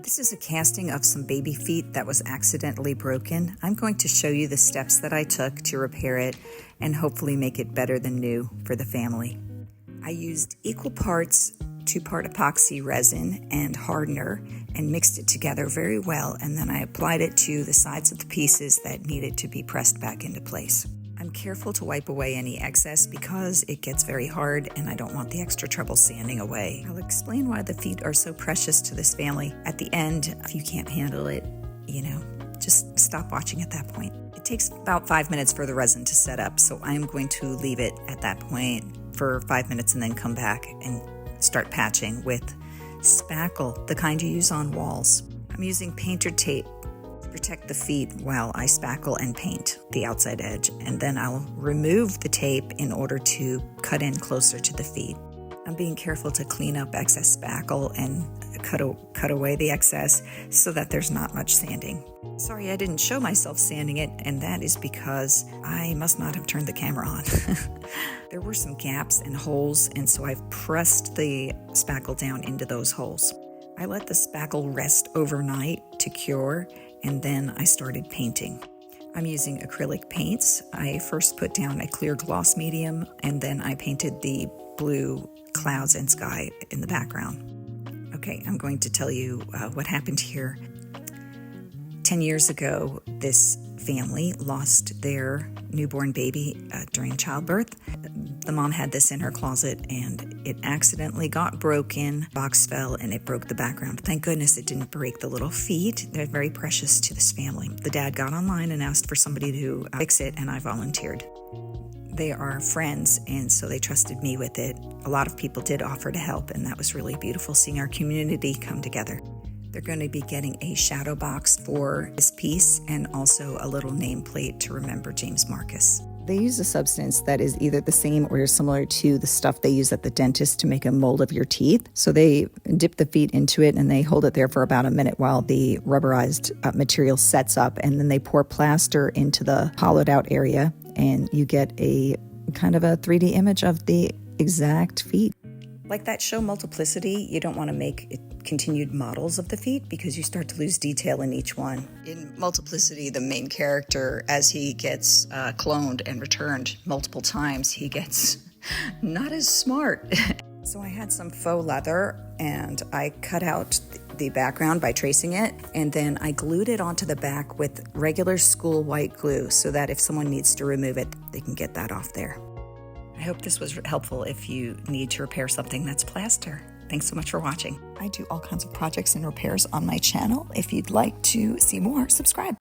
This is a casting of some baby feet that was accidentally broken. I'm going to show you the steps that I took to repair it and hopefully make it better than new for the family. I used equal parts 2-part epoxy resin and hardener and mixed it together very well, and then I applied it to the sides of the pieces that needed to be pressed back into place. I'm careful to wipe away any excess because it gets very hard and I don't want the extra trouble sanding away. I'll explain why the feet are so precious to this family at the end. If you can't handle it, just stop watching at that point. It takes about 5 minutes for the resin to set up, so I'm going to leave it at that point for 5 minutes and then come back and start patching with spackle, the kind you use on walls. I'm using painter tape to protect the feet while I spackle and paint the outside edge, and then I'll remove the tape in order to cut in closer to the feet. I'm being careful to clean up excess spackle and cut away the excess so that there's not much sanding. Sorry, I didn't show myself sanding it, and that is because I must not have turned the camera on. There were some gaps and holes, and so I've pressed the spackle down into those holes. I let the spackle rest overnight to cure, and then I started painting. I'm using acrylic paints. I first put down a clear gloss medium, and then I painted the blue clouds and sky in the background. Okay, I'm going to tell you what happened here. 10 years ago, this family lost their newborn baby during childbirth. The mom had this in her closet and it accidentally got broken. Box fell and it broke the background. Thank goodness it didn't break the little feet. They're very precious to this family. The dad got online and asked for somebody to fix it, and I volunteered. They are friends, and so they trusted me with it. A lot of people did offer to help, and that was really beautiful seeing our community come together. They're going to be getting a shadow box for this piece and also a little nameplate to remember James Marcus. They use a substance that is either the same or similar to the stuff they use at the dentist to make a mold of your teeth. So they dip the feet into it and they hold it there for about a minute while the rubberized material sets up, and then they pour plaster into the hollowed out area, and you get a kind of a 3D image of the exact feet. Like that show Multiplicity, you don't want to make continued models of the feet because you start to lose detail in each one. In Multiplicity, the main character, as he gets cloned and returned multiple times, he gets not as smart. So I had some faux leather and I cut out the background by tracing it, and then I glued it onto the back with regular school white glue so that if someone needs to remove it, they can get that off there. I hope this was helpful if you need to repair something that's plaster. Thanks so much for watching. I do all kinds of projects and repairs on my channel. If you'd like to see more, subscribe.